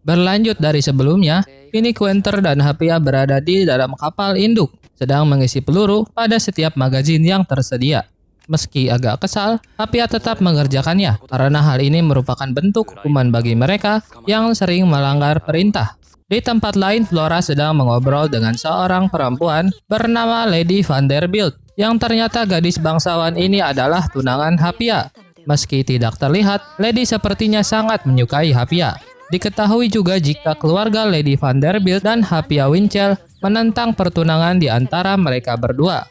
Berlanjut dari sebelumnya, kini Quenter dan Hapia berada di dalam kapal induk, sedang mengisi peluru pada setiap magazin yang tersedia. Meski agak kesal, Hapia tetap mengerjakannya karena hal ini merupakan bentuk hukuman bagi mereka yang sering melanggar perintah. Di tempat lain, Flora sedang mengobrol dengan seorang perempuan bernama Lady Vanderbilt, yang ternyata gadis bangsawan ini adalah tunangan Hapia. Meski tidak terlihat, Lady sepertinya sangat menyukai Hapia. Diketahui juga jika keluarga Lady Vanderbilt dan Hapia Winchell menentang pertunangan di antara mereka berdua.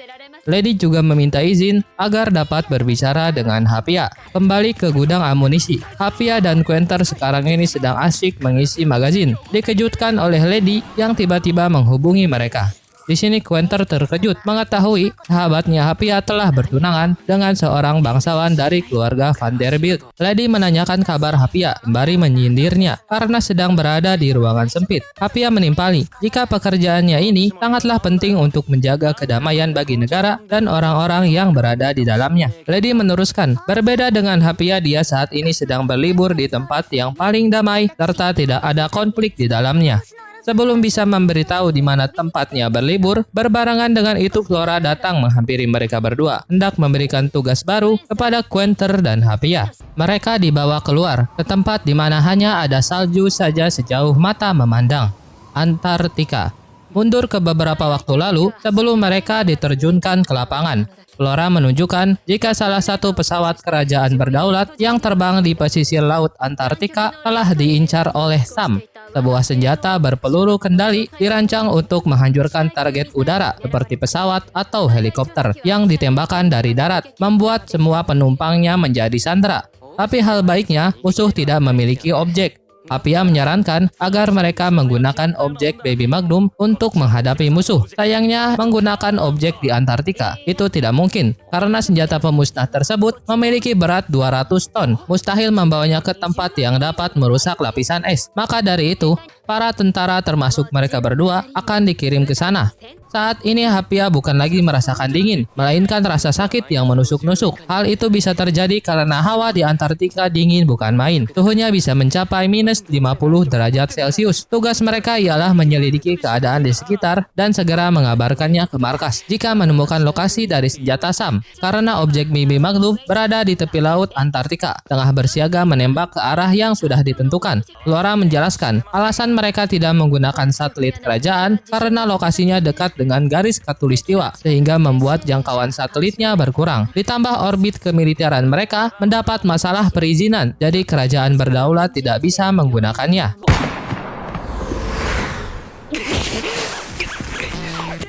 Lady juga meminta izin agar dapat berbicara dengan Hapia. Kembali ke gudang amunisi, Hapia dan Quenter sekarang ini sedang asyik mengisi magazin. Dikejutkan oleh Lady yang tiba-tiba menghubungi mereka. Di sini Quenter terkejut mengetahui sahabatnya Hapia telah bertunangan dengan seorang bangsawan dari keluarga Vanderbilt. Lady menanyakan kabar Hapia sembari menyindirnya karena sedang berada di ruangan sempit. Hapia menimpali jika pekerjaannya ini sangatlah penting untuk menjaga kedamaian bagi negara dan orang-orang yang berada di dalamnya. Lady meneruskan, berbeda dengan Hapia, dia saat ini sedang berlibur di tempat yang paling damai serta tidak ada konflik di dalamnya. Sebelum bisa memberitahu di mana tempatnya berlibur, berbarengan dengan itu Flora datang menghampiri mereka berdua, hendak memberikan tugas baru kepada Quenter dan Hapia. Mereka dibawa keluar ke tempat di mana hanya ada salju saja sejauh mata memandang. Antartika. Mundur ke beberapa waktu lalu sebelum mereka diterjunkan ke lapangan. Flora menunjukkan jika salah satu pesawat kerajaan berdaulat yang terbang di pesisir laut Antartika telah diincar oleh Sam. Sebuah senjata berpeluru kendali dirancang untuk menghancurkan target udara seperti pesawat atau helikopter yang ditembakkan dari darat, membuat semua penumpangnya menjadi sandera. Tapi hal baiknya, musuh tidak memiliki objek. Hapia menyarankan agar mereka menggunakan objek Baby Magnum untuk menghadapi musuh. Sayangnya, menggunakan objek di Antartika itu tidak mungkin karena senjata pemusnah tersebut memiliki berat 200 ton. Mustahil membawanya ke tempat yang dapat merusak lapisan es. Maka dari itu, para tentara termasuk mereka berdua akan dikirim ke sana. Saat ini Hapia bukan lagi merasakan dingin, melainkan rasa sakit yang menusuk-nusuk. Hal itu bisa terjadi karena hawa di Antartika dingin bukan main. Suhunya bisa mencapai minus 50 derajat Celcius. Tugas mereka ialah menyelidiki keadaan di sekitar dan segera mengabarkannya ke markas jika menemukan lokasi dari senjata Sam. Karena objek Baby Magnum berada di tepi laut Antartika, tengah bersiaga menembak ke arah yang sudah ditentukan. Flora menjelaskan, alasan mereka tidak menggunakan satelit kerajaan karena lokasinya dekat dengan garis khatulistiwa sehingga membuat jangkauan satelitnya berkurang. Ditambah orbit kemiliteran mereka mendapat masalah perizinan, jadi kerajaan berdaulat tidak bisa menggunakannya.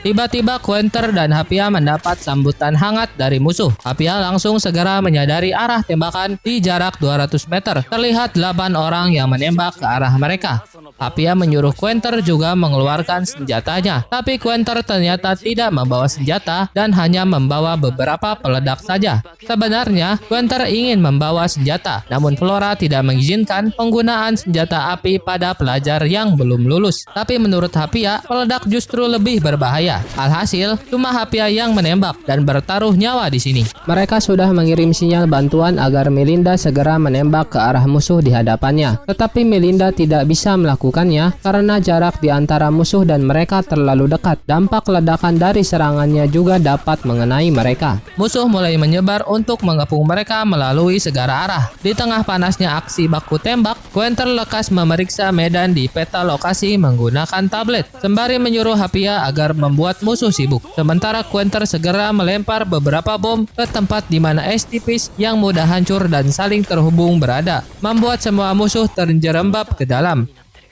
Tiba-tiba Quenter dan Hapia mendapat sambutan hangat dari musuh. Hapia langsung segera menyadari arah tembakan di jarak 200 meter. Terlihat 8 orang yang menembak ke arah mereka. Hapia menyuruh Quenter juga mengeluarkan senjatanya. Tapi Quenter ternyata tidak membawa senjata dan hanya membawa beberapa peledak saja. Sebenarnya Quenter ingin membawa senjata, namun Flora tidak mengizinkan penggunaan senjata api pada pelajar yang belum lulus. Tapi menurut Hapia, peledak justru lebih berbahaya. Alhasil, cuma Hapia yang menembak dan bertaruh nyawa di sini. Mereka sudah mengirim sinyal bantuan agar Melinda segera menembak ke arah musuh di hadapannya. Tetapi Melinda tidak bisa melakukannya karena jarak di antara musuh dan mereka terlalu dekat. Dampak ledakan dari serangannya juga dapat mengenai mereka. Musuh mulai menyebar untuk mengepung mereka melalui segala arah. Di tengah panasnya aksi baku tembak, Quenter lekas memeriksa medan di peta lokasi menggunakan tablet, sembari menyuruh Hapia agar membuat musuh sibuk. Sementara Quenter segera melempar beberapa bom ke tempat di mana es tipis yang mudah hancur dan saling terhubung berada, membuat semua musuh terjerembab ke dalam.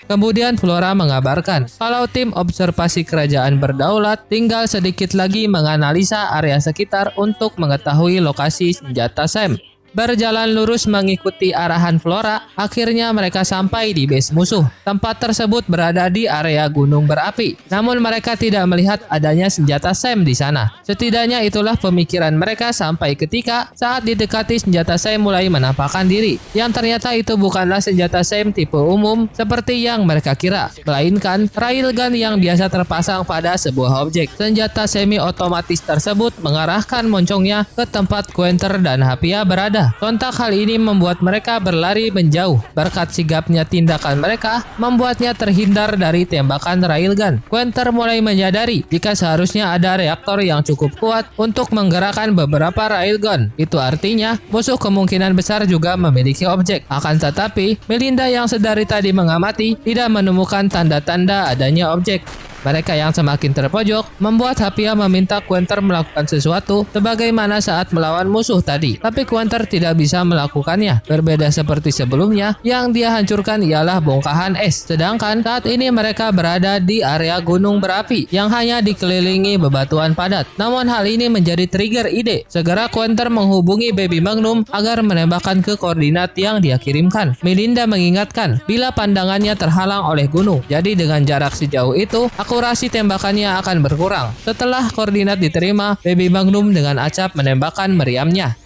Kemudian Flora mengabarkan kalau tim observasi kerajaan berdaulat tinggal sedikit lagi menganalisa area sekitar untuk mengetahui lokasi senjata Sam. Berjalan lurus mengikuti arahan Flora, akhirnya mereka sampai di base musuh. Tempat tersebut berada di area gunung berapi, namun mereka tidak melihat adanya senjata Sam di sana. Setidaknya itulah pemikiran mereka sampai ketika saat didekati senjata Sam mulai menampakkan diri, yang ternyata itu bukanlah senjata Sam tipe umum seperti yang mereka kira, melainkan railgun yang biasa terpasang pada sebuah objek. Senjata semi otomatis tersebut mengarahkan moncongnya ke tempat Quenter dan Hapia berada. saja. Sontak hal ini membuat mereka berlari menjauh. Berkat sigapnya tindakan mereka, membuatnya terhindar dari tembakan railgun. Quenter mulai menyadari jika seharusnya ada reaktor yang cukup kuat untuk menggerakkan beberapa railgun. Itu artinya musuh kemungkinan besar juga memiliki objek. Akan tetapi, Melinda yang sedari tadi mengamati tidak menemukan tanda-tanda adanya objek. Mereka yang semakin terpojok membuat Hapia meminta Quenter melakukan sesuatu sebagaimana saat melawan musuh tadi. Tapi Quenter tidak bisa melakukannya. Berbeda seperti sebelumnya, yang dia hancurkan ialah bongkahan es. Sedangkan saat ini mereka berada di area gunung berapi yang hanya dikelilingi bebatuan padat. Namun hal ini menjadi trigger ide. Segera Quenter menghubungi Baby Magnum agar menembakkan ke koordinat yang dia kirimkan. Melinda mengingatkan bila pandangannya terhalang oleh gunung. Jadi dengan jarak sejauh itu, akurasi tembakannya akan berkurang. Setelah koordinat diterima, Baby Magnum dengan acap menembakkan meriamnya.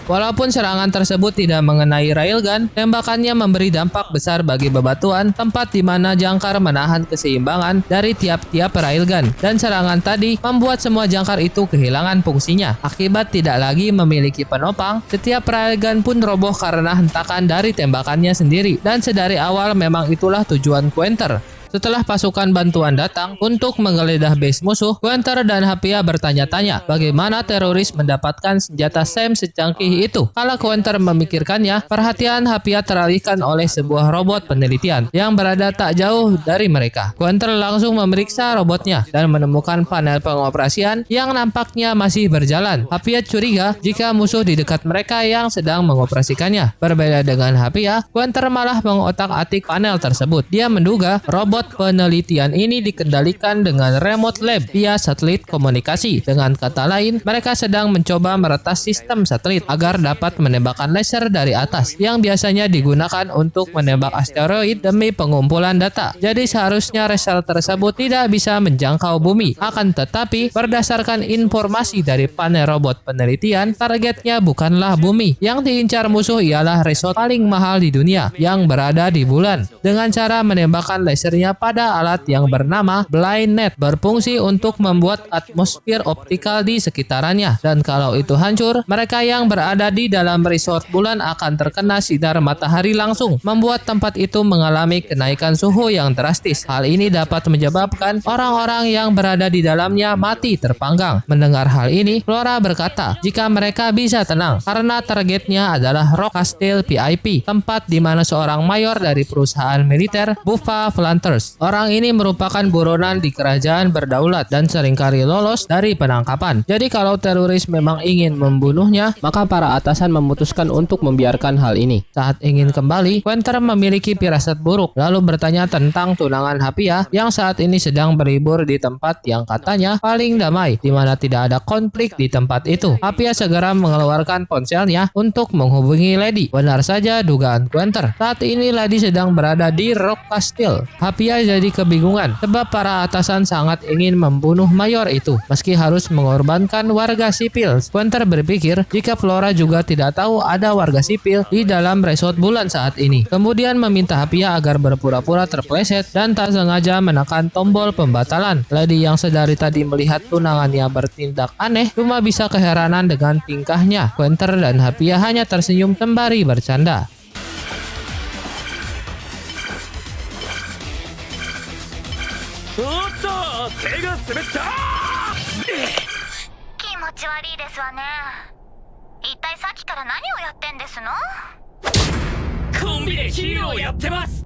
Walaupun serangan tersebut tidak mengenai railgun, tembakannya memberi dampak besar bagi bebatuan, tempat di mana jangkar menahan keseimbangan dari tiap-tiap railgun. Dan serangan tadi membuat semua jangkar itu kehilangan fungsinya. Akibat tidak lagi memiliki penopang, setiap railgun pun roboh karena hentakan dari tembakannya sendiri. Dan sedari awal memang itulah tujuan Quenter. Setelah pasukan bantuan datang untuk menggeledah base musuh, Quenter dan Hapia bertanya-tanya bagaimana teroris mendapatkan senjata SAM secanggih itu. Kala Quenter memikirkannya, perhatian Hapia teralihkan oleh sebuah robot penelitian yang berada tak jauh dari mereka. Quenter langsung memeriksa robotnya dan menemukan panel pengoperasian yang nampaknya masih berjalan. Hapia curiga jika musuh di dekat mereka yang sedang mengoperasikannya. Berbeda dengan Hapia, Quenter malah mengotak-atik panel tersebut. Dia menduga robot penelitian ini dikendalikan dengan remote lab via satelit komunikasi. Dengan kata lain, mereka sedang mencoba meretas sistem satelit agar dapat menembakkan laser dari atas yang biasanya digunakan untuk menembak asteroid demi pengumpulan data. Jadi seharusnya resel tersebut tidak bisa menjangkau bumi. Akan tetapi, berdasarkan informasi dari panel robot penelitian, targetnya bukanlah bumi. Yang diincar musuh ialah resort paling mahal di dunia yang berada di bulan. Dengan cara menembakkan lasernya pada alat yang bernama Blind Net, berfungsi untuk membuat atmosfer optikal di sekitarannya. Dan kalau itu hancur, mereka yang berada di dalam resort bulan akan terkena sinar matahari langsung, membuat tempat itu mengalami kenaikan suhu yang drastis. Hal ini dapat menyebabkan orang-orang yang berada di dalamnya mati terpanggang. Mendengar hal ini, Flora berkata jika mereka bisa tenang karena targetnya adalah Rock Castle VIP, tempat di mana seorang mayor dari perusahaan militer, Buffa Flanters. Orang ini merupakan buronan di kerajaan berdaulat dan seringkali lolos dari penangkapan. Jadi kalau teroris memang ingin membunuhnya, maka para atasan memutuskan untuk membiarkan hal ini. Saat ingin kembali, Quenter memiliki firasat buruk, lalu bertanya tentang tunangan Hapia yang saat ini sedang berlibur di tempat yang katanya paling damai, di mana tidak ada konflik di tempat itu. Hapia segera mengeluarkan ponselnya untuk menghubungi Lady. Benar saja dugaan Quenter. Saat ini Lady sedang berada di Rock Castle. Hapia jadi kebingungan sebab para atasan sangat ingin membunuh mayor itu meski harus mengorbankan warga sipil. Quenter berpikir jika Flora juga tidak tahu ada warga sipil di dalam resort bulan saat ini. Kemudian meminta Hapia agar berpura-pura terpleset dan tak sengaja menekan tombol pembatalan. Lady yang sedari tadi melihat tunangannya bertindak aneh cuma bisa keheranan dengan tingkahnya. Quenter dan Hapia hanya tersenyum sembari bercanda. おっと手が滑った。気持ち悪いですわね。一体さっきから何をやってんですの？コンビでヒーローをやってます。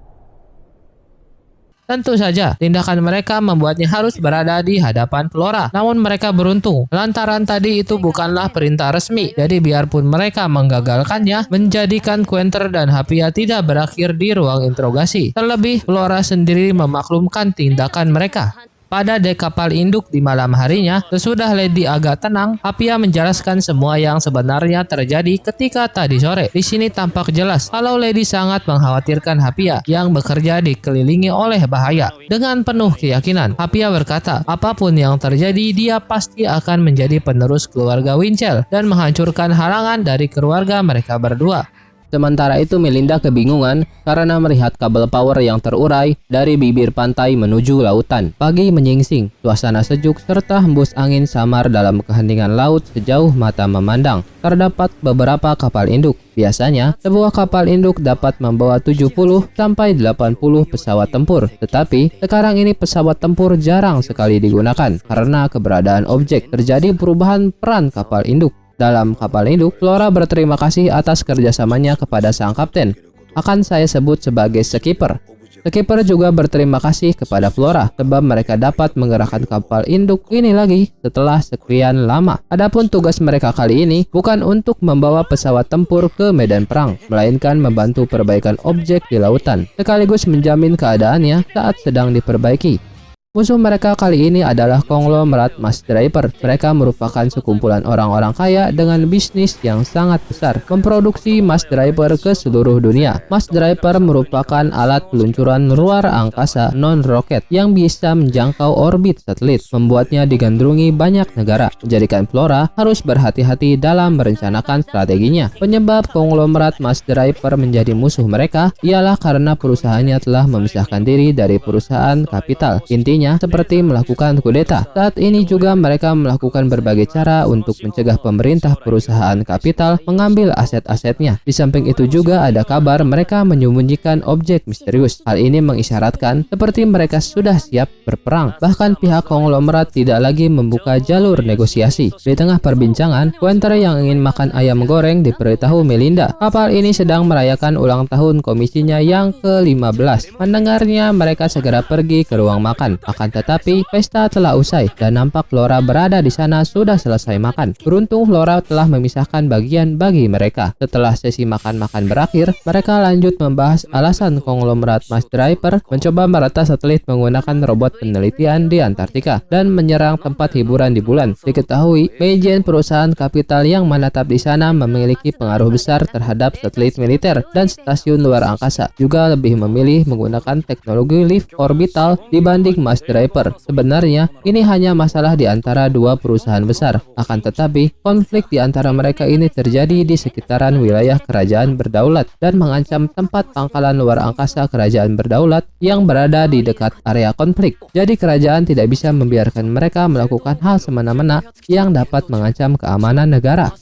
Tentu saja, tindakan mereka membuatnya harus berada di hadapan Flora. Namun mereka beruntung, lantaran tadi itu bukanlah perintah resmi. Jadi biarpun mereka menggagalkannya, menjadikan Quenter dan Hapia tidak berakhir di ruang interogasi. Terlebih, Flora sendiri memaklumkan tindakan mereka. Pada dek kapal induk di malam harinya, sesudah Lady agak tenang, Apia menjelaskan semua yang sebenarnya terjadi ketika tadi sore. Di sini tampak jelas kalau Lady sangat mengkhawatirkan Apia yang bekerja dikelilingi oleh bahaya. Dengan penuh keyakinan, Apia berkata, apapun yang terjadi, dia pasti akan menjadi penerus keluarga Winchell dan menghancurkan halangan dari keluarga mereka berdua. Sementara itu Melinda kebingungan karena melihat kabel power yang terurai dari bibir pantai menuju lautan. Pagi menyingsing, suasana sejuk serta hembus angin samar dalam keheningan laut sejauh mata memandang. Terdapat beberapa kapal induk. Biasanya, sebuah kapal induk dapat membawa 70 sampai 80 pesawat tempur. Tetapi, sekarang ini pesawat tempur jarang sekali digunakan karena keberadaan objek. Terjadi perubahan peran kapal induk. Dalam kapal induk, Flora berterima kasih atas kerjasamanya kepada sang kapten. Akan saya sebut sebagai skipper. Skipper juga berterima kasih kepada Flora sebab mereka dapat menggerakkan kapal induk ini lagi setelah sekian lama. Adapun tugas mereka kali ini bukan untuk membawa pesawat tempur ke medan perang, melainkan membantu perbaikan objek di lautan, sekaligus menjamin keadaannya saat sedang diperbaiki. Musuh mereka kali ini adalah konglomerat Mass Draper. Mereka merupakan sekumpulan orang-orang kaya dengan bisnis yang sangat besar, memproduksi Mass Draper ke seluruh dunia. Mass Draper merupakan alat peluncuran luar angkasa non-roket yang bisa menjangkau orbit satelit, membuatnya digandrungi banyak negara. Menjadikan Flora harus berhati-hati dalam merencanakan strateginya. Penyebab konglomerat Mass Draper menjadi musuh mereka ialah karena perusahaannya telah memisahkan diri dari perusahaan kapital. Intinya seperti melakukan kudeta. Saat ini juga mereka melakukan berbagai cara untuk mencegah pemerintah perusahaan kapital mengambil aset-asetnya. Di samping itu juga ada kabar mereka menyembunyikan objek misterius. Hal ini mengisyaratkan seperti mereka sudah siap berperang. Bahkan pihak konglomerat tidak lagi membuka jalur negosiasi. Di tengah perbincangan, Quenter yang ingin makan ayam goreng diberitahu Melinda kapal ini sedang merayakan ulang tahun komisinya yang ke-15. Mendengarnya, mereka segera pergi ke ruang makan. Akan tetapi, pesta telah usai dan nampak Flora berada di sana sudah selesai makan. Beruntung Flora telah memisahkan bagian bagi mereka. Setelah sesi makan-makan berakhir, mereka lanjut membahas alasan konglomerat Mass Draper mencoba merata satelit menggunakan robot penelitian di Antartika dan menyerang tempat hiburan di bulan. Diketahui, Meijin, perusahaan kapital yang menetap di sana, memiliki pengaruh besar terhadap satelit militer dan stasiun luar angkasa. Juga lebih memilih menggunakan teknologi lift orbital dibanding Mass Draper. Sebenarnya, ini hanya masalah di antara dua perusahaan besar. Akan tetapi, konflik di antara mereka ini terjadi di sekitaran wilayah kerajaan berdaulat dan mengancam tempat pangkalan luar angkasa kerajaan berdaulat yang berada di dekat area konflik. Jadi kerajaan tidak bisa membiarkan mereka melakukan hal semena-mena yang dapat mengancam keamanan negara.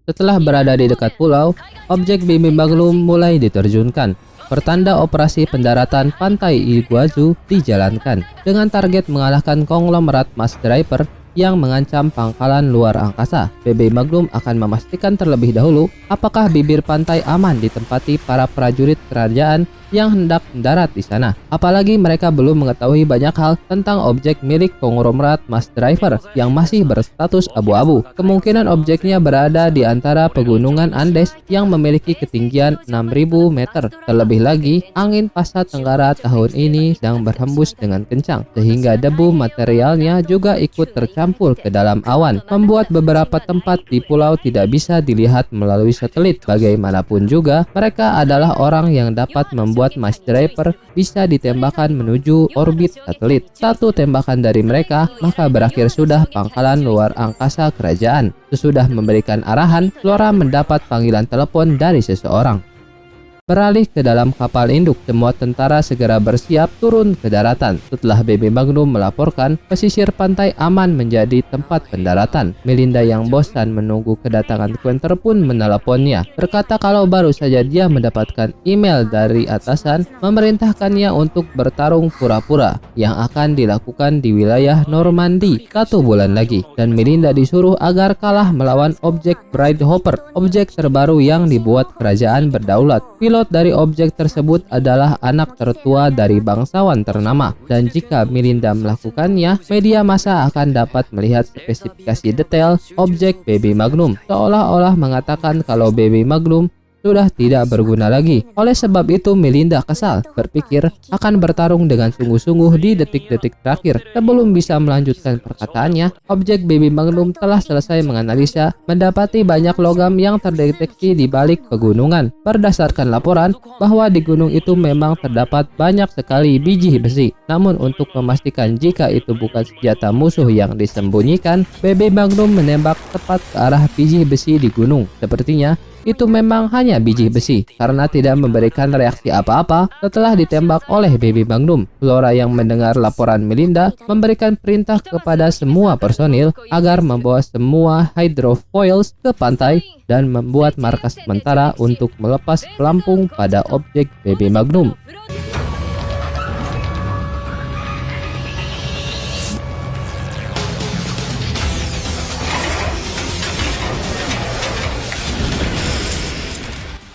Setelah berada di dekat pulau, objek Bimi Magnum mulai diterjunkan. Pertanda operasi pendaratan pantai Iguazu dijalankan dengan target mengalahkan konglomerat Mass Draper yang mengancam pangkalan luar angkasa. BB Magnum akan memastikan terlebih dahulu apakah bibir pantai aman ditempati para prajurit kerajaan yang hendak mendarat di sana. Apalagi mereka belum mengetahui banyak hal tentang objek milik konglomerat Mass Draper yang masih berstatus abu-abu. Kemungkinan objeknya berada di antara pegunungan Andes yang memiliki ketinggian 6.000 meter. Terlebih lagi, angin pasat tenggara tahun ini sedang berhembus dengan kencang, sehingga debu materialnya juga ikut tercampur ke dalam awan, membuat beberapa tempat di pulau tidak bisa dilihat melalui satelit. Bagaimanapun juga, mereka adalah orang yang dapat membuat Mass Draper bisa ditembakkan menuju orbit satelit. Satu tembakan dari mereka, maka berakhir sudah pangkalan luar angkasa kerajaan. Sesudah memberikan arahan, Flora mendapat panggilan telepon dari seseorang. Beralih ke dalam kapal induk, semua tentara segera bersiap turun ke daratan. Setelah BB Magnum melaporkan, pesisir pantai aman menjadi tempat pendaratan. Melinda yang bosan menunggu kedatangan Quenter pun meneleponnya. Berkata kalau baru saja dia mendapatkan email dari atasan memerintahkannya untuk bertarung pura-pura yang akan dilakukan di wilayah Normandy 1 bulan lagi. Dan Melinda disuruh agar kalah melawan objek Bride Hopper, objek terbaru yang dibuat kerajaan berdaulat. Pilot dari objek tersebut adalah anak tertua dari bangsawan ternama, dan jika Melinda melakukannya, media massa akan dapat melihat spesifikasi detail objek BB Magnum, seolah-olah mengatakan kalau BB Magnum sudah tidak berguna lagi. Oleh sebab itu Melinda kesal, berpikir akan bertarung dengan sungguh-sungguh di detik-detik terakhir. Sebelum bisa melanjutkan perkataannya, objek Baby Magnum telah selesai menganalisa, mendapati banyak logam yang terdeteksi di balik pegunungan. Berdasarkan laporan bahwa di gunung itu memang terdapat banyak sekali biji besi. Namun untuk memastikan jika itu bukan senjata musuh yang disembunyikan, Baby Magnum menembak tepat ke arah biji besi di gunung. Sepertinya itu memang hanya biji besi karena tidak memberikan reaksi apa-apa setelah ditembak oleh Baby Magnum. Flora yang mendengar laporan Melinda memberikan perintah kepada semua personil agar membawa semua hydrofoils ke pantai dan membuat markas sementara untuk melepas pelampung pada objek Baby Magnum.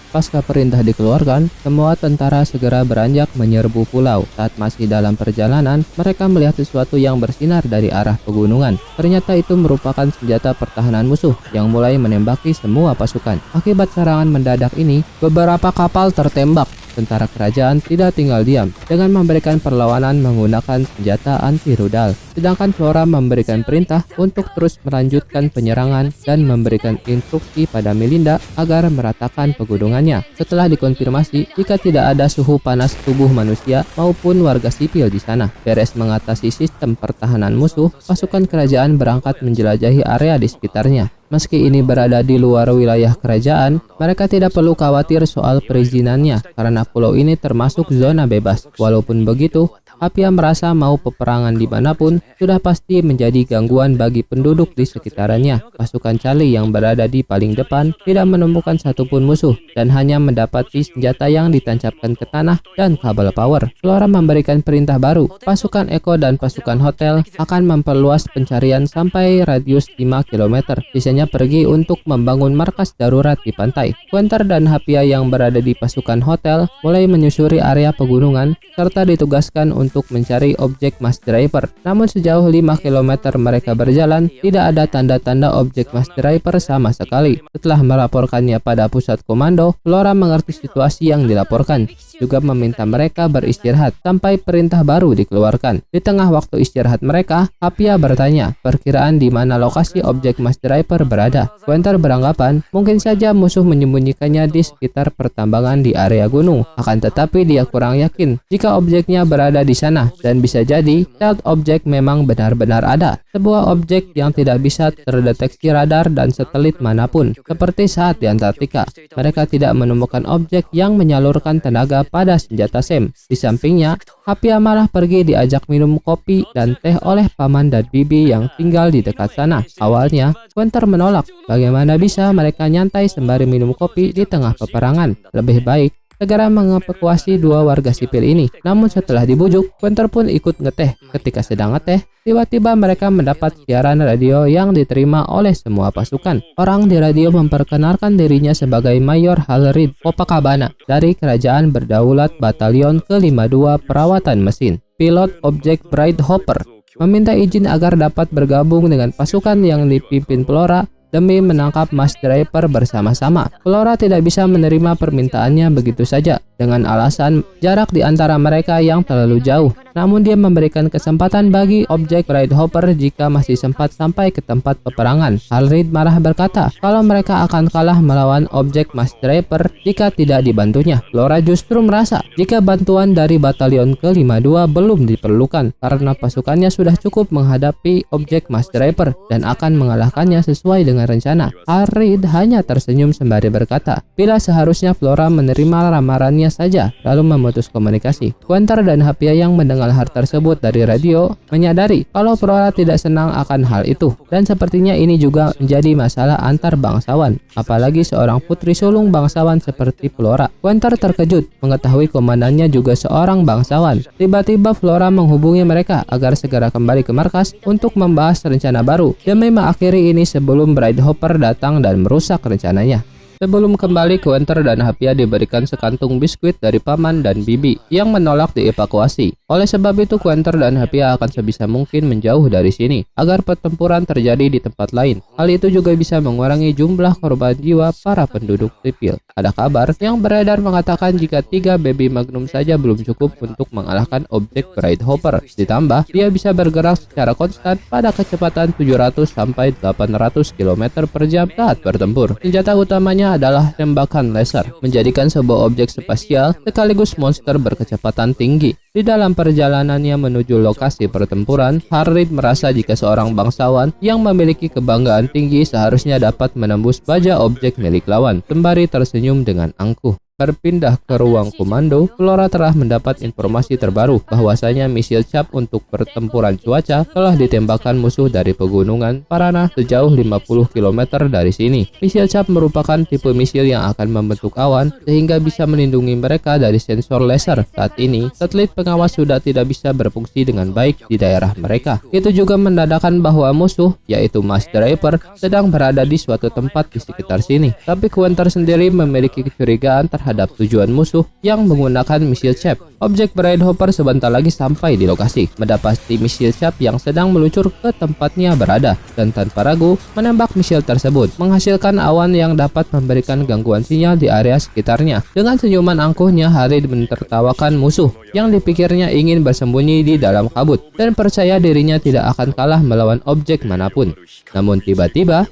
Pasca perintah dikeluarkan, semua tentara segera beranjak menyerbu pulau. Saat masih dalam perjalanan, mereka melihat sesuatu yang bersinar dari arah pegunungan. Ternyata itu merupakan senjata pertahanan musuh yang mulai menembaki semua pasukan. Akibat serangan mendadak ini, beberapa kapal tertembak. Tentara kerajaan tidak tinggal diam dengan memberikan perlawanan menggunakan senjata anti rudal. Sedangkan Flora memberikan perintah untuk terus melanjutkan penyerangan dan memberikan instruksi pada Melinda agar meratakan pegunungannya. Setelah dikonfirmasi jika tidak ada suhu panas tubuh manusia maupun warga sipil di sana. Beres mengatasi sistem pertahanan musuh, pasukan kerajaan berangkat menjelajahi area di sekitarnya. Meski ini berada di luar wilayah kerajaan, mereka tidak perlu khawatir soal perizinannya karena pulau ini termasuk zona bebas. Walaupun begitu, Apia merasa mau peperangan dimanapun sudah pasti menjadi gangguan bagi penduduk di sekitarannya. Pasukan Charlie yang berada di paling depan tidak menemukan satupun musuh dan hanya mendapati senjata yang ditancapkan ke tanah dan kabel power. Flora memberikan perintah baru. Pasukan Echo dan pasukan hotel akan memperluas pencarian sampai radius 5 km. Sisanya pergi untuk membangun markas darurat di pantai. Quenter dan Hapia yang berada di pasukan hotel mulai menyusuri area pegunungan serta ditugaskan untuk mencari objek Mass Driver. Namun sejauh 5 km mereka berjalan, tidak ada tanda-tanda objek Mass Driver sama sekali. Setelah melaporkannya pada pusat komando, Flora mengerti situasi yang dilaporkan, juga meminta mereka beristirahat sampai perintah baru dikeluarkan. Di tengah waktu istirahat mereka, Hapia bertanya perkiraan di mana lokasi objek Mass Driver berada. Quenter beranggapan mungkin saja musuh menyembunyikannya di sekitar pertambangan di area gunung. Akan tetapi dia kurang yakin jika objeknya berada di sana, dan bisa jadi stealth objek memang benar-benar ada. Sebuah objek yang tidak bisa terdeteksi radar dan satelit manapun, seperti saat di Antartika. Mereka tidak menemukan objek yang menyalurkan tenaga pada senjata Sam. Di sampingnya, Hapia malah pergi diajak minum kopi dan teh oleh paman dan bibi yang tinggal di dekat sana. Awalnya, Quenter menolak. Bagaimana bisa mereka nyantai sembari minum kopi di tengah peperangan? Lebih baik segera mengevakuasi dua warga sipil ini. Namun setelah dibujuk, Quenter pun ikut ngeteh. Ketika sedang ngeteh, tiba-tiba mereka mendapat siaran radio yang diterima oleh semua pasukan. Orang di radio memperkenalkan dirinya sebagai Mayor Halrid Copacabana dari Kerajaan Berdaulat Batalion ke-52 Perawatan Mesin. Pilot objek Bright Hopper meminta izin agar dapat bergabung dengan pasukan yang dipimpin Flora demi menangkap Mass Driver bersama-sama. Flora tidak bisa menerima permintaannya begitu saja dengan alasan jarak di antara mereka yang terlalu jauh. Namun dia memberikan kesempatan bagi objek Bright Hopper jika masih sempat sampai ke tempat peperangan. Halrid marah berkata kalau mereka akan kalah melawan objek Mass Driver jika tidak dibantunya. Flora justru merasa jika bantuan dari batalion ke-52 belum diperlukan karena pasukannya sudah cukup menghadapi objek Mass Driver dan akan mengalahkannya sesuai dengan rencana. Halrid hanya tersenyum sembari berkata bila seharusnya Flora menerima lamarannya saja lalu memutus komunikasi. Quenter dan Hapia yang mendengar hal tersebut dari radio menyadari kalau Flora tidak senang akan hal itu, dan sepertinya ini juga menjadi masalah antar bangsawan, apalagi seorang putri sulung bangsawan seperti Flora. Quenter terkejut mengetahui komandannya juga seorang bangsawan. Tiba-tiba Flora menghubungi mereka agar segera kembali ke markas untuk membahas rencana baru demi mengakhiri ini sebelum Bright Hopper datang dan merusak rencananya. Sebelum kembali, Quenter dan Happia diberikan sekantung biskuit dari paman dan bibi yang menolak dievakuasi. Oleh sebab itu, Quenter dan Happia akan sebisa mungkin menjauh dari sini agar pertempuran terjadi di tempat lain. Hal itu juga bisa mengurangi jumlah korban jiwa para penduduk sipil. Ada kabar yang beredar mengatakan jika 3 baby Magnum saja belum cukup untuk mengalahkan objek Bright Hopper. Ditambah, dia bisa bergerak secara konstan pada kecepatan 700 sampai 800 km per jam saat bertempur. Senjata utamanya adalah tembakan laser, menjadikan sebuah objek spasial sekaligus monster berkecepatan tinggi. Di dalam perjalanannya menuju lokasi pertempuran, Harriet merasa jika seorang bangsawan yang memiliki kebanggaan tinggi seharusnya dapat menembus baja objek milik lawan, sembari tersenyum dengan angkuh. Berpindah ke ruang komando, Flora telah mendapat informasi terbaru bahwasanya misil cap untuk pertempuran cuaca telah ditembakkan musuh dari pegunungan Parana sejauh 50 km dari sini. Misil cap merupakan tipe misil yang akan membentuk awan sehingga bisa melindungi mereka dari sensor laser. Saat ini, satelit pengawas sudah tidak bisa berfungsi dengan baik di daerah mereka. Itu juga menandakan bahwa musuh, yaitu Mass Driver, sedang berada di suatu tempat di sekitar sini. Tapi Quenter sendiri memiliki kecurigaan terhadap tujuan musuh yang menggunakan misil cap. Objek Bright Hopper sebentar lagi sampai di lokasi, mendapati misil cap yang sedang meluncur ke tempatnya berada, dan tanpa ragu menembak misil tersebut, menghasilkan awan yang dapat memberikan gangguan sinyal di area sekitarnya. Dengan senyuman angkuhnya, Harry menertawakan musuh yang dipikirnya ingin bersembunyi di dalam kabut dan percaya dirinya tidak akan kalah melawan objek manapun. Namun tiba-tiba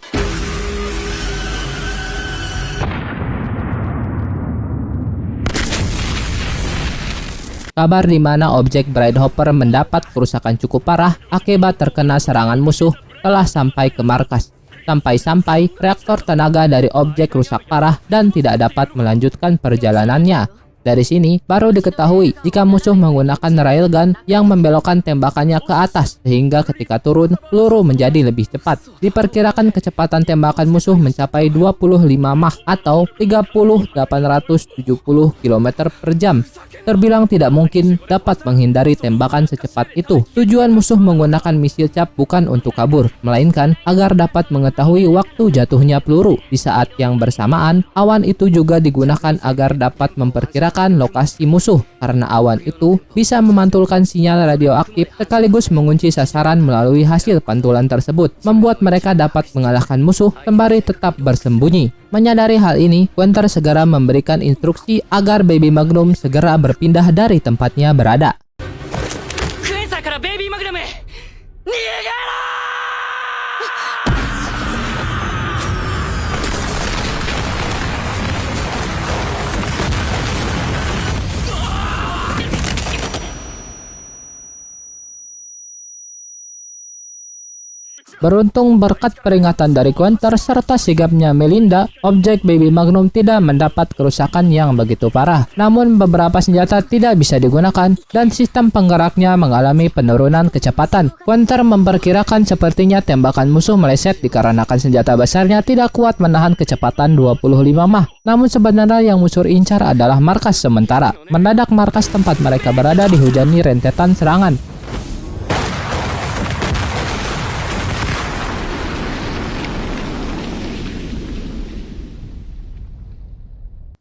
kabar di mana objek Bright Hopper mendapat kerusakan cukup parah akibat terkena serangan musuh telah sampai ke markas. Sampai-sampai reaktor tenaga dari objek rusak parah dan tidak dapat melanjutkan perjalanannya. Dari sini baru diketahui jika musuh menggunakan railgun yang membelokkan tembakannya ke atas sehingga ketika turun peluru menjadi lebih cepat. Diperkirakan kecepatan tembakan musuh mencapai 25 Mach atau 30.870 km per jam. Terbilang tidak mungkin dapat menghindari tembakan secepat itu. Tujuan musuh menggunakan misil cap bukan untuk kabur, melainkan agar dapat mengetahui waktu jatuhnya peluru. Di saat yang bersamaan, awan itu juga digunakan agar dapat memperkirakan lokasi musuh, karena awan itu bisa memantulkan sinyal radioaktif sekaligus mengunci sasaran melalui hasil pantulan tersebut, membuat mereka dapat mengalahkan musuh sembari tetap bersembunyi. Menyadari hal ini, Quenter segera memberikan instruksi agar Baby Magnum segera berpindah dari tempatnya berada. Beruntung berkat peringatan dari Quenter serta sigapnya Melinda, objek Baby Magnum tidak mendapat kerusakan yang begitu parah. Namun beberapa senjata tidak bisa digunakan dan sistem penggeraknya mengalami penurunan kecepatan. Quenter memperkirakan sepertinya tembakan musuh meleset dikarenakan senjata besarnya tidak kuat menahan kecepatan 25 Mach. Namun sebenarnya yang musuh incar adalah markas sementara. Mendadak markas tempat mereka berada dihujani rentetan serangan.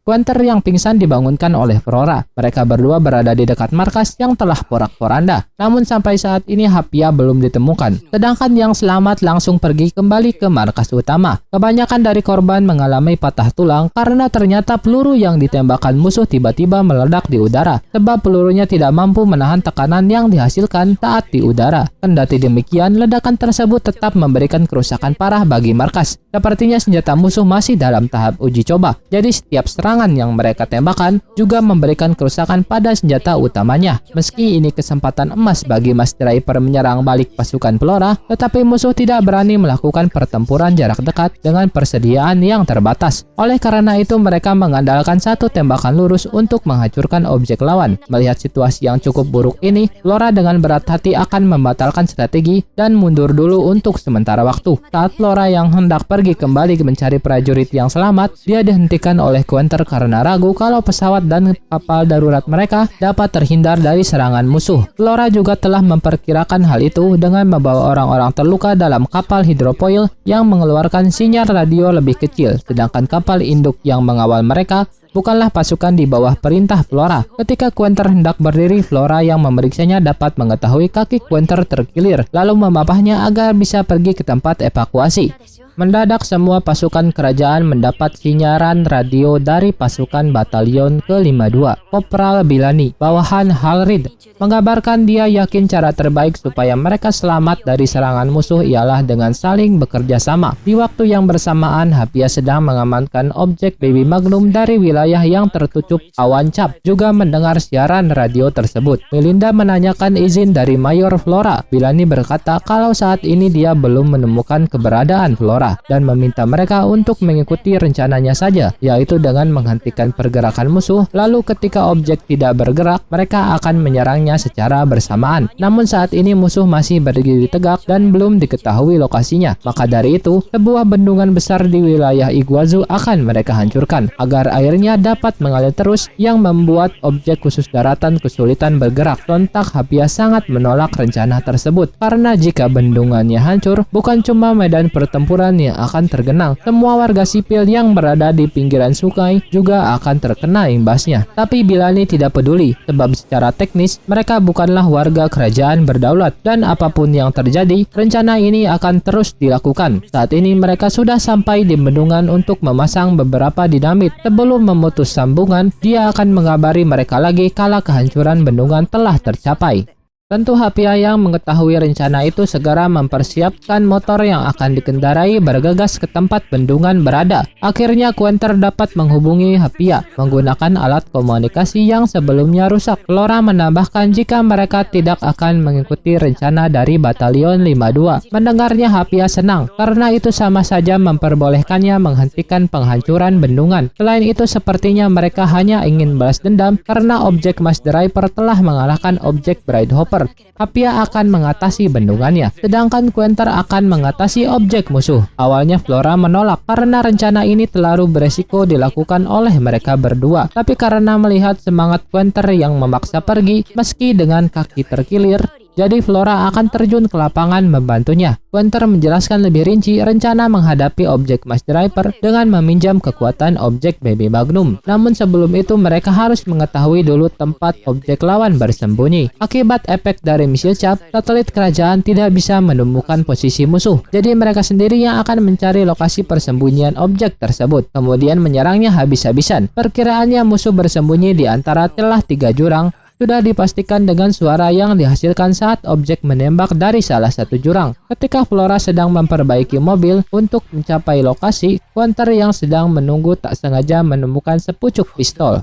Quenter yang pingsan dibangunkan oleh Flora. Mereka berdua berada di dekat markas yang telah porak-poranda. Namun sampai saat ini Happia belum ditemukan. Sedangkan yang selamat langsung pergi kembali ke markas utama. Kebanyakan dari korban mengalami patah tulang karena ternyata peluru yang ditembakkan musuh tiba-tiba meledak di udara. Sebab pelurunya tidak mampu menahan tekanan yang dihasilkan saat di udara. Kendati demikian, ledakan tersebut tetap memberikan kerusakan parah bagi markas. Sepertinya senjata musuh masih dalam tahap uji coba. Jadi setiap serangan yang mereka tembakan juga memberikan kerusakan pada senjata utamanya. Meski ini kesempatan emas bagi Mass Driver menyerang balik pasukan Flora, tetapi musuh tidak berani melakukan pertempuran jarak dekat dengan persediaan yang terbatas. Oleh karena itu mereka mengandalkan satu tembakan lurus untuk menghancurkan objek lawan. Melihat situasi yang cukup buruk ini, Flora dengan berat hati akan membatalkan strategi dan mundur dulu untuk sementara waktu. Saat Flora yang hendak pergi kembali mencari prajurit yang selamat, dia dihentikan oleh Quenter Quenter karena ragu kalau pesawat dan kapal darurat mereka dapat terhindar dari serangan musuh. Flora juga telah memperkirakan hal itu dengan membawa orang-orang terluka dalam kapal hidrofoil yang mengeluarkan sinyal radio lebih kecil, sedangkan kapal induk yang mengawal mereka bukanlah pasukan di bawah perintah Flora. Ketika Quenter hendak berdiri, Flora yang memeriksanya dapat mengetahui kaki Quenter terkilir, lalu memapahnya agar bisa pergi ke tempat evakuasi. Mendadak semua pasukan kerajaan mendapat sinyaran radio dari pasukan batalion ke-52. Kopral Bilani, bawahan Halrid, mengabarkan dia yakin cara terbaik supaya mereka selamat dari serangan musuh ialah dengan saling bekerja sama. Di waktu yang bersamaan, Hapia sedang mengamankan objek Baby Magnum dari wilayah yang tertutup awan cap, juga mendengar siaran radio tersebut. Melinda menanyakan izin dari Mayor Flora. Bilani berkata kalau saat ini dia belum menemukan keberadaan Flora dan meminta mereka untuk mengikuti rencananya saja, yaitu dengan menghentikan pergerakan musuh, lalu ketika objek tidak bergerak, mereka akan menyerangnya secara bersamaan. Namun saat ini musuh masih berdiri tegak dan belum diketahui lokasinya, maka dari itu, sebuah bendungan besar di wilayah Iguazu akan mereka hancurkan, agar airnya dapat mengalir terus yang membuat objek khusus daratan kesulitan bergerak. Sontak Hapia sangat menolak rencana tersebut, karena jika bendungannya hancur, bukan cuma medan pertempuran yang akan tergenang, semua warga sipil yang berada di pinggiran sungai juga akan terkena imbasnya. Tapi Bilani tidak peduli, sebab secara teknis mereka bukanlah warga kerajaan berdaulat, dan apapun yang terjadi, rencana ini akan terus dilakukan. Saat ini mereka sudah sampai di bendungan untuk memasang beberapa dinamit. Sebelum memutus sambungan, dia akan mengabari mereka lagi kala kehancuran bendungan telah tercapai. Tentu Hapia yang mengetahui rencana itu segera mempersiapkan motor yang akan dikendarai bergegas ke tempat bendungan berada. Akhirnya Quenter dapat menghubungi Hapia menggunakan alat komunikasi yang sebelumnya rusak. Flora menambahkan jika mereka tidak akan mengikuti rencana dari Batalion 52. Mendengarnya Hapia senang, karena itu sama saja memperbolehkannya menghentikan penghancuran bendungan. Selain itu sepertinya mereka hanya ingin balas dendam karena objek Mass Driver telah mengalahkan objek Bride Hopper. Hapia akan mengatasi bendungannya, sedangkan Quenter akan mengatasi objek musuh. Awalnya Flora menolak karena rencana ini terlalu beresiko dilakukan oleh mereka berdua, tapi karena melihat semangat Quenter yang memaksa pergi meski dengan kaki terkilir, jadi Flora akan terjun ke lapangan membantunya. Quenter menjelaskan lebih rinci rencana menghadapi objek Mass Driver dengan meminjam kekuatan objek Baby Magnum. Namun sebelum itu mereka harus mengetahui dulu tempat objek lawan bersembunyi. Akibat efek dari misil cap, satelit kerajaan tidak bisa menemukan posisi musuh. Jadi mereka sendiri yang akan mencari lokasi persembunyian objek tersebut, kemudian menyerangnya habis-habisan. Perkiraannya musuh bersembunyi di antara celah 3 jurang sudah dipastikan dengan suara yang dihasilkan saat objek menembak dari salah satu jurang. Ketika Flora sedang memperbaiki mobil untuk mencapai lokasi, Quenter yang sedang menunggu tak sengaja menemukan sepucuk pistol.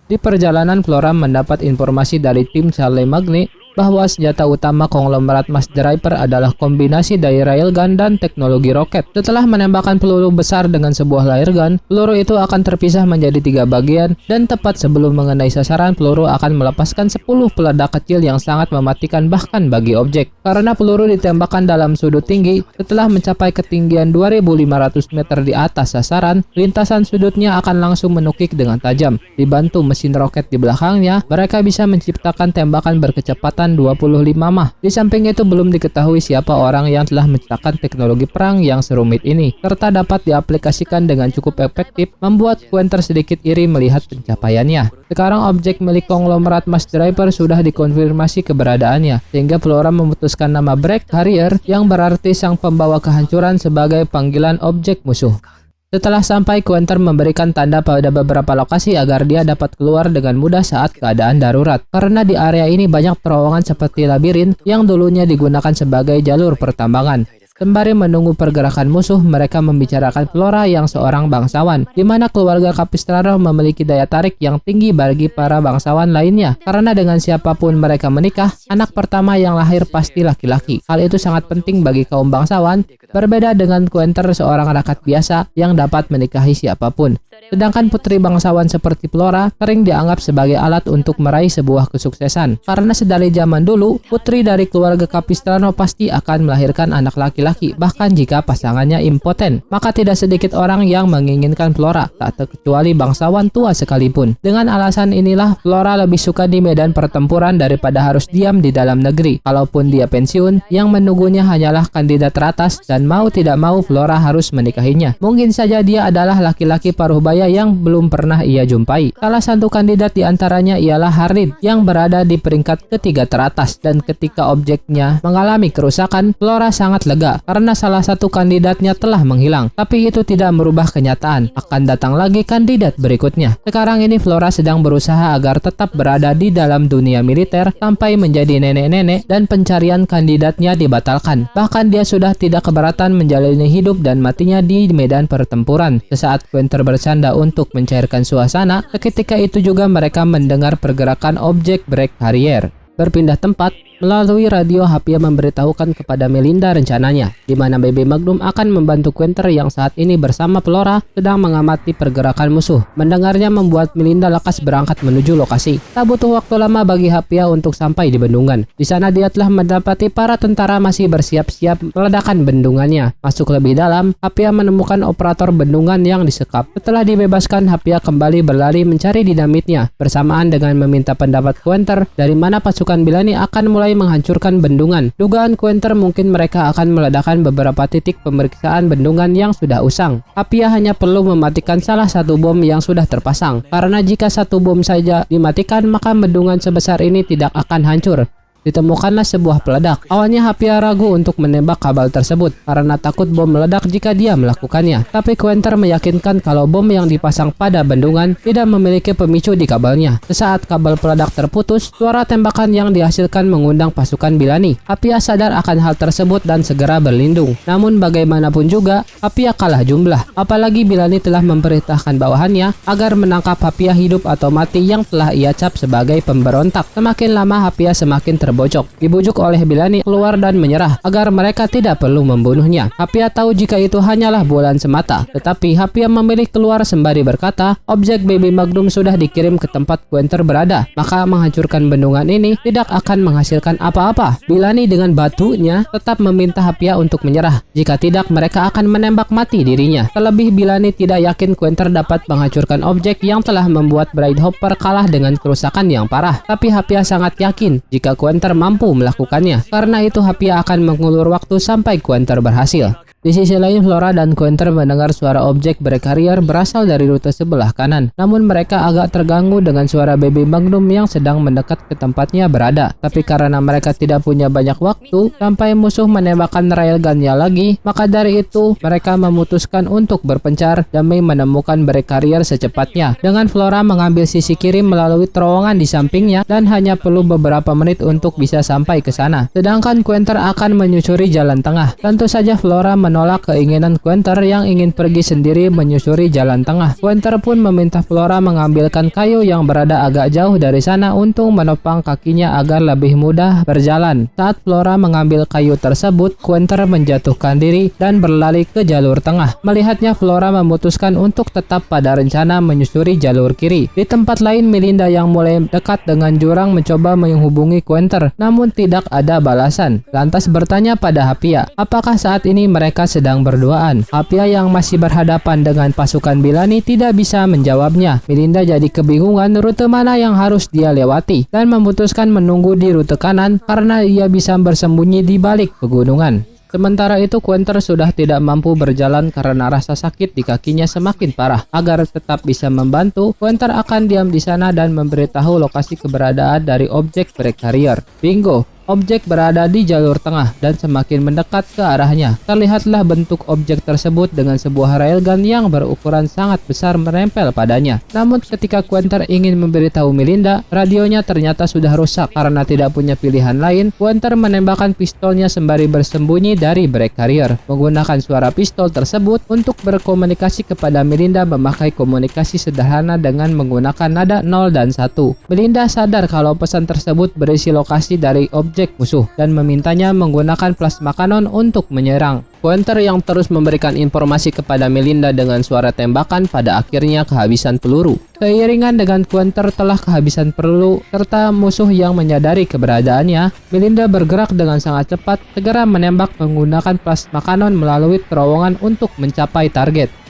Di perjalanan, Flora mendapat informasi dari tim Charlie Magne bahwa senjata utama konglomerat Mass Driver adalah kombinasi dari railgun dan teknologi roket. Setelah menembakkan peluru besar dengan sebuah railgun, peluru itu akan terpisah menjadi 3 bagian, dan tepat sebelum mengenai sasaran, peluru akan melepaskan 10 peledak kecil yang sangat mematikan bahkan bagi objek. Karena peluru ditembakkan dalam sudut tinggi, setelah mencapai ketinggian 2500 meter di atas sasaran, lintasan sudutnya akan langsung menukik dengan tajam. Dibantu mesin roket di belakangnya, mereka bisa menciptakan tembakan berkecepatan 25 mah. Di samping itu belum diketahui siapa orang yang telah menciptakan teknologi perang yang serumit ini, serta dapat diaplikasikan dengan cukup efektif, membuat Quenter sedikit iri melihat pencapaiannya. Sekarang objek milik konglomerat Mass Driver sudah dikonfirmasi keberadaannya, sehingga Flora memutuskan nama Break Harrier yang berarti sang pembawa kehancuran sebagai panggilan objek musuh. Setelah sampai, Quenter memberikan tanda pada beberapa lokasi agar dia dapat keluar dengan mudah saat keadaan darurat. Karena di area ini banyak terowongan seperti labirin yang dulunya digunakan sebagai jalur pertambangan. Sembari menunggu pergerakan musuh, mereka membicarakan Flora yang seorang bangsawan, di mana keluarga Capistrano memiliki daya tarik yang tinggi bagi para bangsawan lainnya. Karena dengan siapapun mereka menikah, anak pertama yang lahir pasti laki-laki. Hal itu sangat penting bagi kaum bangsawan, Berbeda dengan Quenter, seorang rakyat biasa yang dapat menikahi siapapun. Sedangkan putri bangsawan seperti Flora sering dianggap sebagai alat untuk meraih sebuah kesuksesan. Karena sedari zaman dulu, putri dari keluarga Capistrano pasti akan melahirkan anak laki-laki, bahkan jika pasangannya impoten. Maka tidak sedikit orang yang menginginkan Flora, tak terkecuali bangsawan tua sekalipun. Dengan alasan inilah, Flora lebih suka di medan pertempuran daripada harus diam di dalam negeri. Kalaupun dia pensiun, yang menunggunya hanyalah kandidat teratas, dan mau tidak mau Flora harus menikahinya. Mungkin saja dia adalah laki-laki paruh baya yang belum pernah ia jumpai. Salah satu kandidat di antaranya ialah Harid yang berada di peringkat ketiga teratas, dan ketika objeknya mengalami kerusakan, Flora sangat lega karena salah satu kandidatnya telah menghilang. Tapi itu tidak merubah kenyataan, akan datang lagi kandidat berikutnya. Sekarang ini Flora sedang berusaha agar tetap berada di dalam dunia militer sampai menjadi nenek-nenek dan pencarian kandidatnya dibatalkan. Bahkan dia sudah tidak keberatan menjalani hidup dan matinya di medan pertempuran. Sesaat Quenter bercanda untuk mencairkan suasana, seketika itu juga mereka mendengar pergerakan objek break carrier. Berpindah tempat, melalui radio Hapia memberitahukan kepada Melinda rencananya, di mana Baby Magnum akan membantu Quenter yang saat ini bersama Flora sedang mengamati pergerakan musuh. Mendengarnya membuat Melinda lekas berangkat menuju lokasi. Tak butuh waktu lama bagi Hapia untuk sampai di bendungan. Di sana dia telah mendapati para tentara masih bersiap-siap meledakan bendungannya. Masuk lebih dalam, Hapia menemukan operator bendungan yang disekap. Setelah dibebaskan, Hapia kembali berlari mencari dinamitnya, bersamaan dengan meminta pendapat Quenter dari mana pasukan Bellani akan mulai menghancurkan bendungan. Dugaan Quenter mungkin mereka akan meledakkan beberapa titik pemeriksaan bendungan yang sudah usang. Hapia hanya perlu mematikan salah satu bom yang sudah terpasang, karena jika satu bom saja dimatikan maka bendungan sebesar ini tidak akan hancur. Ditemukanlah sebuah peledak. Awalnya Hapia ragu untuk menembak kabel tersebut karena takut bom meledak jika dia melakukannya. Tapi Quenter meyakinkan kalau bom yang dipasang pada bendungan tidak memiliki pemicu di kabelnya. Sesaat kabel peledak terputus, suara tembakan yang dihasilkan mengundang pasukan Bellani. Hapia sadar akan hal tersebut dan segera berlindung. Namun bagaimanapun juga, Hapia kalah jumlah. Apalagi Bellani telah memerintahkan bawahannya agar menangkap Hapia hidup atau mati yang telah ia cap sebagai pemberontak. Semakin lama Hapia semakin terbojok, dibujuk oleh Bellani keluar dan menyerah agar mereka tidak perlu membunuhnya. Hapia tahu jika itu hanyalah bualan semata, tetapi Hapia memilih keluar sembari berkata, objek Baby Magnum sudah dikirim ke tempat Quenter berada, maka menghancurkan bendungan ini tidak akan menghasilkan apa-apa. Bellani dengan batunya tetap meminta Hapia untuk menyerah, jika tidak mereka akan menembak mati dirinya. Terlebih Bellani tidak yakin Quenter dapat menghancurkan objek yang telah membuat Braidhopper kalah dengan kerusakan yang parah. Tapi Hapia sangat yakin jika Quenter mampu melakukannya. Karena itu Hapia akan mengulur waktu sampai Quenter berhasil. Di sisi lain, Flora dan Quenter mendengar suara objek break carrier berasal dari rute sebelah kanan. Namun mereka agak terganggu dengan suara Baby Magnum yang sedang mendekat ke tempatnya berada. Tapi karena mereka tidak punya banyak waktu sampai musuh menembakkan railgunnya lagi, maka dari itu mereka memutuskan untuk berpencar demi menemukan break carrier secepatnya. Dengan Flora mengambil sisi kiri melalui terowongan di sampingnya dan hanya perlu beberapa menit untuk bisa sampai ke sana. Sedangkan Quenter akan menyusuri jalan tengah. Tentu saja Flora menolak keinginan Quenter yang ingin pergi sendiri menyusuri jalan tengah. Quenter pun meminta Flora mengambilkan kayu yang berada agak jauh dari sana untuk menopang kakinya agar lebih mudah berjalan. Saat Flora mengambil kayu tersebut, Quenter menjatuhkan diri dan berlari ke jalur tengah. Melihatnya, Flora memutuskan untuk tetap pada rencana menyusuri jalur kiri. Di tempat lain, Melinda yang mulai dekat dengan jurang mencoba menghubungi Quenter, namun tidak ada balasan. Lantas bertanya pada Hapia, apakah saat ini mereka sedang berduaan. Hapia yang masih berhadapan dengan pasukan Bellani tidak bisa menjawabnya. Melinda jadi kebingungan rute mana yang harus dia lewati dan memutuskan menunggu di rute kanan karena ia bisa bersembunyi di balik pegunungan. Sementara itu Quenter sudah tidak mampu berjalan karena rasa sakit di kakinya semakin parah. Agar tetap bisa membantu, Quenter akan diam di sana dan memberitahu lokasi keberadaan dari objek break carrier. Bingo! Objek berada di jalur tengah dan semakin mendekat ke arahnya. Terlihatlah bentuk objek tersebut dengan sebuah railgun yang berukuran sangat besar menempel padanya. Namun ketika Quenter ingin memberitahu Melinda, radionya ternyata sudah rusak. Karena tidak punya pilihan lain, Quenter menembakkan pistolnya sembari bersembunyi dari break carrier. Menggunakan suara pistol tersebut untuk berkomunikasi kepada Melinda memakai komunikasi sederhana dengan menggunakan nada 0 dan 1. Melinda sadar kalau pesan tersebut berisi lokasi dari objek musuh dan memintanya menggunakan plasma kanon untuk menyerang. Quenter yang terus memberikan informasi kepada Melinda dengan suara tembakan pada akhirnya kehabisan peluru. Seiringan dengan Quenter telah kehabisan peluru serta musuh yang menyadari keberadaannya, Melinda bergerak dengan sangat cepat segera menembak menggunakan plasma cannon melalui terowongan untuk mencapai target.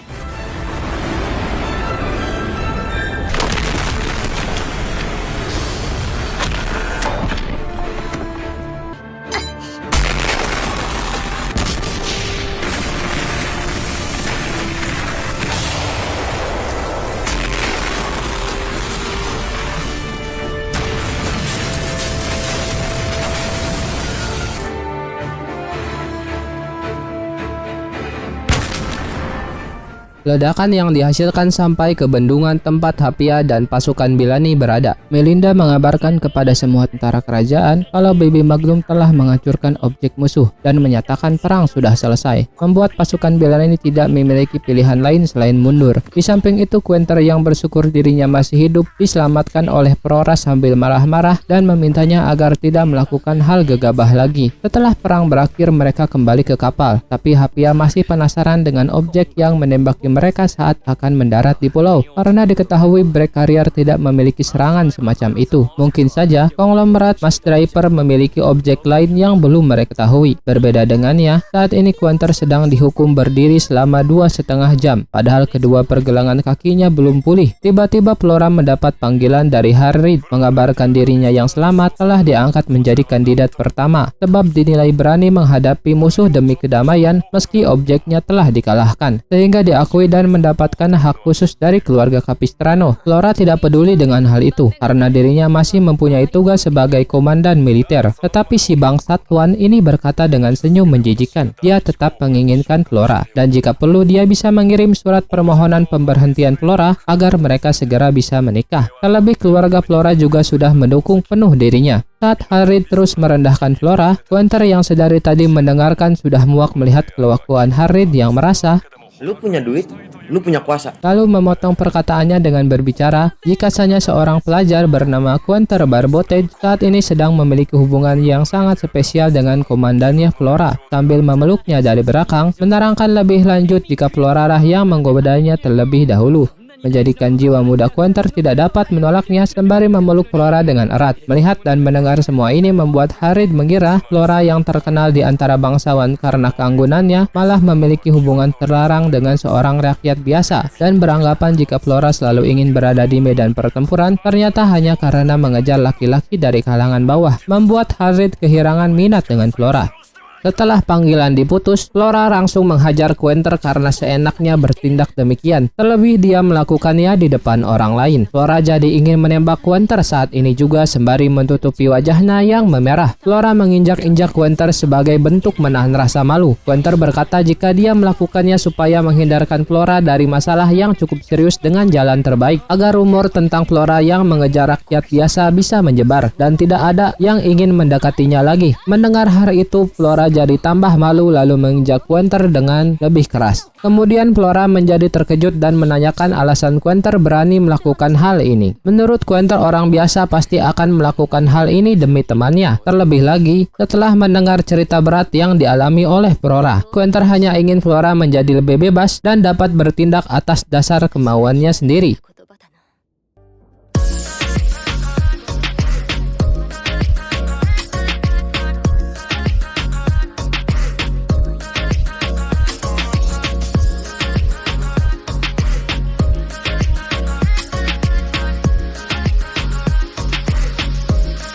Ledakan yang dihasilkan sampai ke bendungan tempat Hapia dan pasukan Bellani berada. Melinda mengabarkan kepada semua tentara kerajaan kalau Baby Magnum telah menghancurkan objek musuh dan menyatakan perang sudah selesai, membuat pasukan Bellani tidak memiliki pilihan lain selain mundur. Di samping itu, Quenter yang bersyukur dirinya masih hidup diselamatkan oleh Flora sambil marah-marah dan memintanya agar tidak melakukan hal gegabah lagi. Setelah perang berakhir, mereka kembali ke kapal, tapi Hapia masih penasaran dengan objek yang menembaki mereka saat akan mendarat di pulau, karena diketahui Black Carrier tidak memiliki serangan semacam itu. Mungkin saja konglomerat Mass Driver memiliki objek lain yang belum mereka ketahui. Berbeda dengannya, saat ini Quenter sedang dihukum berdiri selama 2,5 jam, padahal kedua pergelangan kakinya belum pulih. Tiba-tiba Flora mendapat panggilan dari Harriet mengabarkan dirinya yang selamat telah diangkat menjadi kandidat pertama, sebab dinilai berani menghadapi musuh demi kedamaian meski objeknya telah dikalahkan, sehingga diakui dan mendapatkan hak khusus dari keluarga Capistrano. Flora tidak peduli dengan hal itu karena dirinya masih mempunyai tugas sebagai komandan militer. Tetapi si bangsat Tuan ini berkata dengan senyum menjijikan, dia tetap menginginkan Flora dan jika perlu dia bisa mengirim surat permohonan pemberhentian Flora agar mereka segera bisa menikah. Terlebih keluarga Flora juga sudah mendukung penuh dirinya. Saat Harriet terus merendahkan Flora, Quenter yang sedari tadi mendengarkan sudah muak melihat kelakuan Harriet yang merasa Lu punya duit, lu punya kuasa. lalu memotong perkataannya dengan berbicara jika saja seorang pelajar bernama Quenter Barbotage saat ini sedang memiliki hubungan yang sangat spesial dengan komandannya Flora, sambil memeluknya dari belakang, menerangkan lebih lanjut jika Flora lah yang menggodanya terlebih dahulu, menjadikan jiwa muda Quenter tidak dapat menolaknya sembari memeluk Flora dengan erat. Melihat dan mendengar semua ini membuat Harriet mengira Flora yang terkenal di antara bangsawan karena keanggunannya malah memiliki hubungan terlarang dengan seorang rakyat biasa dan beranggapan jika Flora selalu ingin berada di medan pertempuran ternyata hanya karena mengejar laki-laki dari kalangan bawah, membuat Harriet kehilangan minat dengan Flora. Setelah panggilan diputus, Flora langsung menghajar Quenter karena seenaknya bertindak demikian. Terlebih dia melakukannya di depan orang lain. Flora jadi ingin menembak Quenter saat ini juga sembari menutupi wajahnya yang memerah. Flora menginjak-injak Quenter sebagai bentuk menahan rasa malu. Quenter berkata jika dia melakukannya supaya menghindarkan Flora dari masalah yang cukup serius dengan jalan terbaik, agar rumor tentang Flora yang mengejar rakyat biasa bisa menyebar dan tidak ada yang ingin mendekatinya lagi. Mendengar hal itu, Flora jadi tambah malu lalu menginjak Quenter dengan lebih keras. Kemudian Flora menjadi terkejut dan menanyakan alasan Quenter berani melakukan hal ini. Menurut Quenter orang biasa pasti akan melakukan hal ini demi temannya. Terlebih lagi setelah mendengar cerita berat yang dialami oleh Flora. Quenter hanya ingin Flora menjadi lebih bebas dan dapat bertindak atas dasar kemauannya sendiri.